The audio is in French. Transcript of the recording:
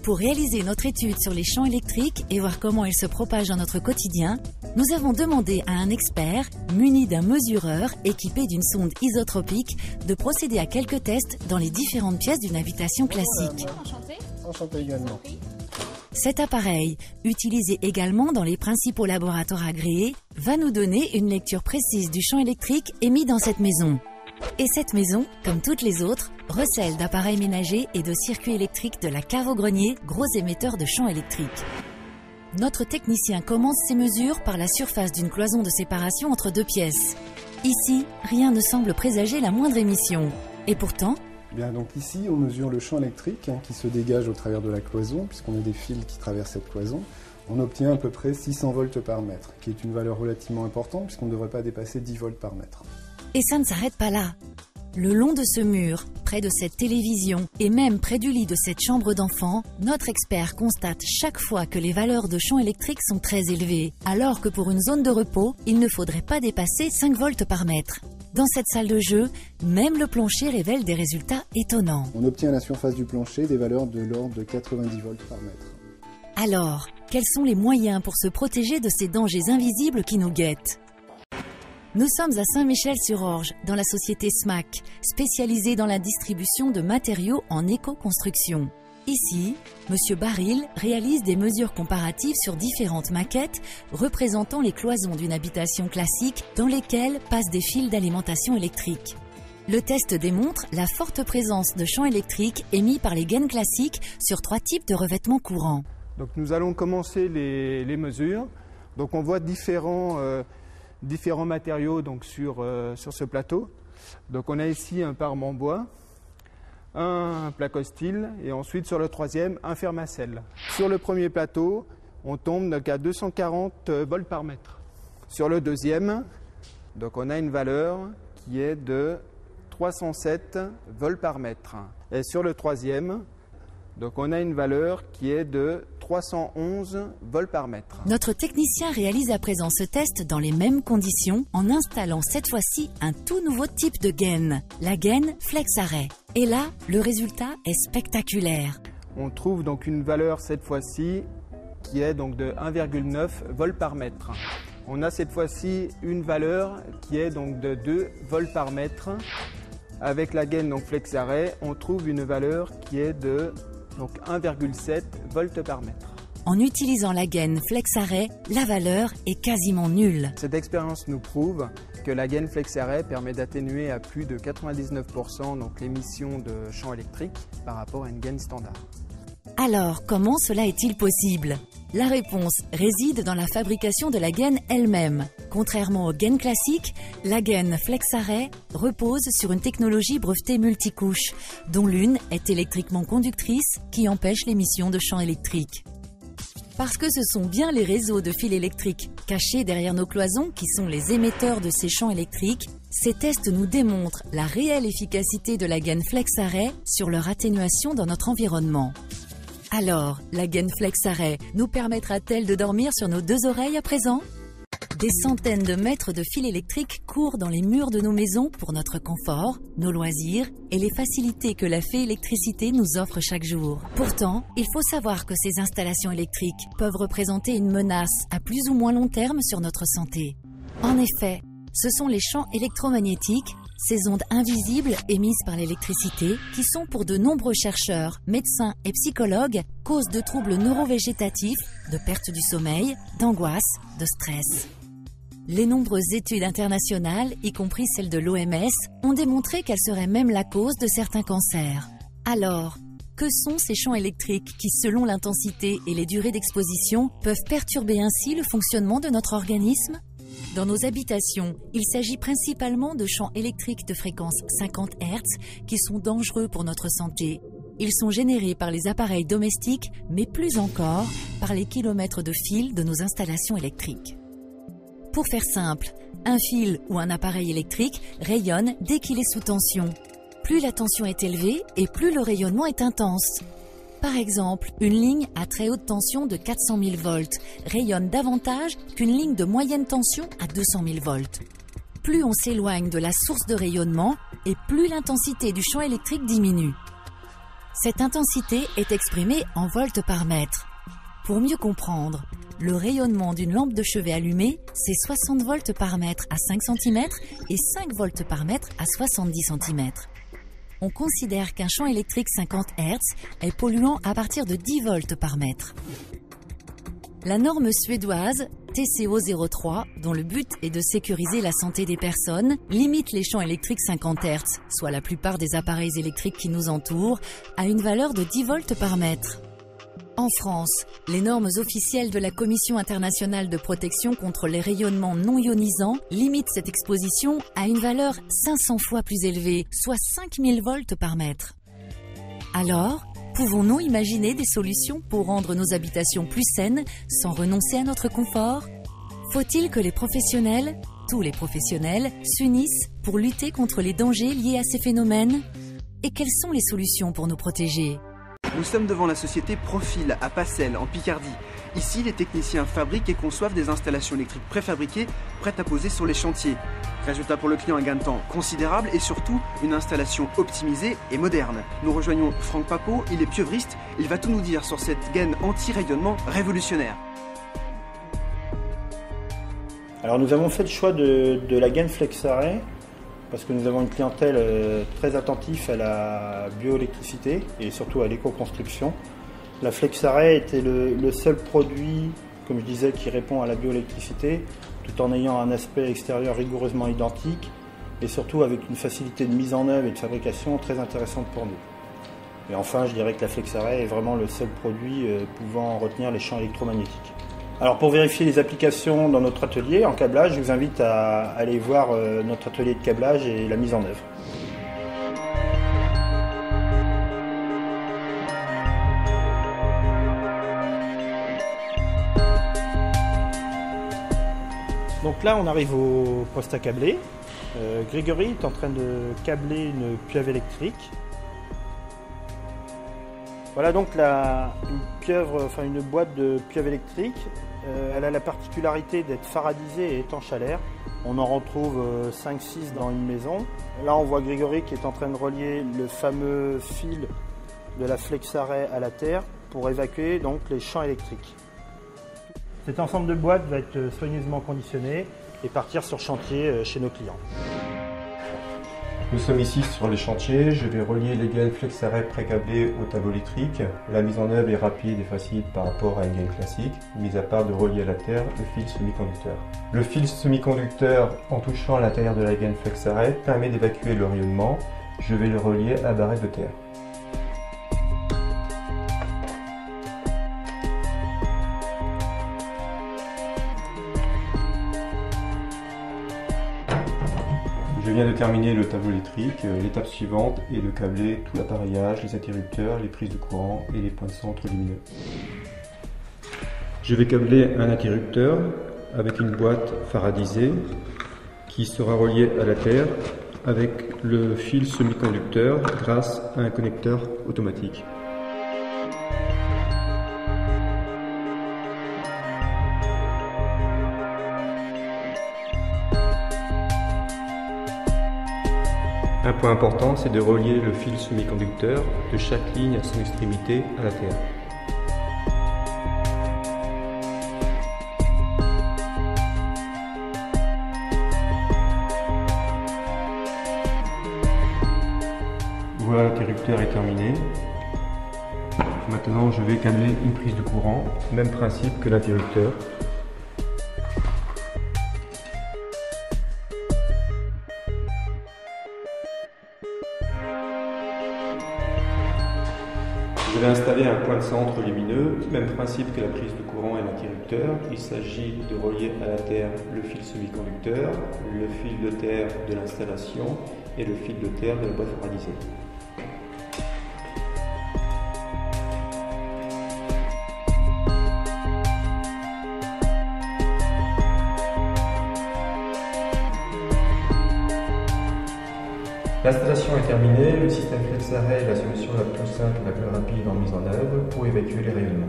Pour réaliser notre étude sur les champs électriques et voir comment ils se propagent dans notre quotidien, nous avons demandé à un expert, muni d'un mesureur équipé d'une sonde isotropique, de procéder à quelques tests dans les différentes pièces d'une habitation classique. Enchanté également. Cet appareil, utilisé également dans les principaux laboratoires agréés, va nous donner une lecture précise du champ électrique émis dans cette maison. Et cette maison, comme toutes les autres, recèle d'appareils ménagers et de circuits électriques de la cave au grenier, gros émetteurs de champs électriques. Notre technicien commence ses mesures par la surface d'une cloison de séparation entre deux pièces. Ici, rien ne semble présager la moindre émission. Et pourtant... Bien, donc ici, on mesure le champ électrique qui se dégage au travers de la cloison, puisqu'on a des fils qui traversent cette cloison. On obtient à peu près 600 volts par mètre, qui est une valeur relativement importante, puisqu'on ne devrait pas dépasser 10 volts par mètre. Et ça ne s'arrête pas là. Le long de ce mur, près de cette télévision et même près du lit de cette chambre d'enfant, notre expert constate chaque fois que les valeurs de champ électrique sont très élevées, alors que pour une zone de repos, il ne faudrait pas dépasser 5 volts par mètre. Dans cette salle de jeu, même le plancher révèle des résultats étonnants. On obtient à la surface du plancher des valeurs de l'ordre de 90 volts par mètre. Alors, quels sont les moyens pour se protéger de ces dangers invisibles qui nous guettent ? Nous sommes à Saint-Michel-sur-Orge, dans la société SMAC, spécialisée dans la distribution de matériaux en éco-construction. Ici, M. Baril réalise des mesures comparatives sur différentes maquettes représentant les cloisons d'une habitation classique dans lesquelles passent des fils d'alimentation électrique. Le test démontre la forte présence de champs électriques émis par les gaines classiques sur 3 types de revêtements courants. Donc nous allons commencer les mesures. Donc on voit différents matériaux donc sur ce plateau. Donc on a ici un parement bois, un placo-style et ensuite sur le troisième un fermacelle. Sur le premier plateau, on tombe donc à 240 volts par mètre. Sur le deuxième, donc on a une valeur qui est de 307 volts par mètre. Et sur le troisième, donc on a une valeur qui est de 311 volts par mètre. Notre technicien réalise à présent ce test dans les mêmes conditions en installant cette fois-ci un tout nouveau type de gaine, la gaine flex-arrêt. Et là, le résultat est spectaculaire. On trouve donc une valeur cette fois-ci qui est donc de 1,9 volts par mètre. On a cette fois-ci une valeur qui est donc de 2 volts par mètre. Avec la gaine donc flex-arrêt, on trouve une valeur qui est de donc 1,7 volts par mètre. En utilisant la gaine flex-arrêt, la valeur est quasiment nulle. Cette expérience nous prouve que la gaine flex-arrêt permet d'atténuer à plus de 99% donc l'émission de champs électriques par rapport à une gaine standard. Alors, comment cela est-il possible ? La réponse réside dans la fabrication de la gaine elle-même. Contrairement aux gaines classiques, la gaine flex-arrêt repose sur une technologie brevetée multicouche, dont l'une est électriquement conductrice qui empêche l'émission de champs électriques. Parce que ce sont bien les réseaux de fils électriques cachés derrière nos cloisons qui sont les émetteurs de ces champs électriques, ces tests nous démontrent la réelle efficacité de la gaine flex-arrêt sur leur atténuation dans notre environnement. Alors, la gaine flex-arrêt nous permettra-t-elle de dormir sur nos 2 oreilles à présent ? Des centaines de mètres de fils électriques courent dans les murs de nos maisons pour notre confort, nos loisirs et les facilités que la fée électricité nous offre chaque jour. Pourtant, il faut savoir que ces installations électriques peuvent représenter une menace à plus ou moins long terme sur notre santé. En effet, ce sont les champs électromagnétiques, ces ondes invisibles émises par l'électricité, qui sont pour de nombreux chercheurs, médecins et psychologues, cause de troubles neurovégétatifs, de perte du sommeil, d'angoisse, de stress. Les nombreuses études internationales, y compris celles de l'OMS, ont démontré qu'elles seraient même la cause de certains cancers. Alors, que sont ces champs électriques qui, selon l'intensité et les durées d'exposition, peuvent perturber ainsi le fonctionnement de notre organisme ? Dans nos habitations, il s'agit principalement de champs électriques de fréquence 50 Hz qui sont dangereux pour notre santé. Ils sont générés par les appareils domestiques, mais plus encore par les kilomètres de fils de nos installations électriques. Pour faire simple, un fil ou un appareil électrique rayonne dès qu'il est sous tension. Plus la tension est élevée et plus le rayonnement est intense. Par exemple, une ligne à très haute tension de 400 000 volts rayonne davantage qu'une ligne de moyenne tension à 200 000 volts. Plus on s'éloigne de la source de rayonnement et plus l'intensité du champ électrique diminue. Cette intensité est exprimée en volts par mètre. Pour mieux comprendre, le rayonnement d'une lampe de chevet allumée, c'est 60 volts par mètre à 5 cm et 5 volts par mètre à 70 cm. On considère qu'un champ électrique 50 Hz est polluant à partir de 10 volts par mètre. La norme suédoise TCO 03, dont le but est de sécuriser la santé des personnes, limite les champs électriques 50 Hz, soit la plupart des appareils électriques qui nous entourent, à une valeur de 10 volts par mètre. En France, les normes officielles de la Commission internationale de protection contre les rayonnements non ionisants limitent cette exposition à une valeur 500 fois plus élevée, soit 5000 volts par mètre. Alors, pouvons-nous imaginer des solutions pour rendre nos habitations plus saines sans renoncer à notre confort? Faut-il que les professionnels, tous les professionnels, s'unissent pour lutter contre les dangers liés à ces phénomènes? Et quelles sont les solutions pour nous protéger? Nous sommes devant la société Profil à Passel, en Picardie. Ici, les techniciens fabriquent et conçoivent des installations électriques préfabriquées, prêtes à poser sur les chantiers. Résultat pour le client, un gain de temps considérable et surtout une installation optimisée et moderne. Nous rejoignons Franck Papot, il est pieuvristes, il va tout nous dire sur cette gaine anti-rayonnement révolutionnaire. Alors nous avons fait le choix de la gaine FlexArray parce que nous avons une clientèle très attentive à la bioélectricité et surtout à l'éco-construction. La FlexArray était le seul produit, comme je disais, qui répond à la bioélectricité tout en ayant un aspect extérieur rigoureusement identique et surtout avec une facilité de mise en œuvre et de fabrication très intéressante pour nous. Et enfin, je dirais que la FlexArray est vraiment le seul produit pouvant retenir les champs électromagnétiques. Alors pour vérifier les applications dans notre atelier en câblage, je vous invite à aller voir notre atelier de câblage et la mise en œuvre. Donc là on arrive au poste à câbler. Grégory est en train de câbler une pieuvre électrique. Voilà donc une boîte de pieuvre électrique. Elle a la particularité d'être faradisée et étanche à l'air. On en retrouve 5-6 dans une maison. Là on voit Grégory qui est en train de relier le fameux fil de la FlexArray à la terre pour évacuer donc les champs électriques. Cet ensemble de boîtes va être soigneusement conditionné et partir sur chantier chez nos clients. Nous sommes ici sur les chantiers, je vais relier les gaines FlexArray pré-câblées au tableau électrique. La mise en œuvre est rapide et facile par rapport à une gaine classique, mis à part de relier à la terre le fil semi-conducteur. Le fil semi-conducteur, en touchant à l'intérieur de la gaine FlexArray, permet d'évacuer le rayonnement. Je vais le relier à la barrette de terre. Je viens de terminer le tableau électrique. L'étape suivante est de câbler tout l'appareillage, les interrupteurs, les prises de courant et les points de centre lumineux. Je vais câbler un interrupteur avec une boîte faradisée qui sera reliée à la terre avec le fil semi-conducteur grâce à un connecteur automatique. Un point important, c'est de relier le fil semi-conducteur de chaque ligne à son extrémité à la terre. Voilà, l'interrupteur est terminé. Maintenant, je vais câbler une prise de courant, même principe que l'interrupteur. Je vais installer un point de centre lumineux, même principe que la prise de courant et l'interrupteur. Il s'agit de relier à la terre le fil semi-conducteur, le fil de terre de l'installation et le fil de terre de la boîte faradisée. L'installation est terminée, le système FlexArray est la solution la plus simple et la plus rapide en mise en œuvre pour évacuer les rayonnements.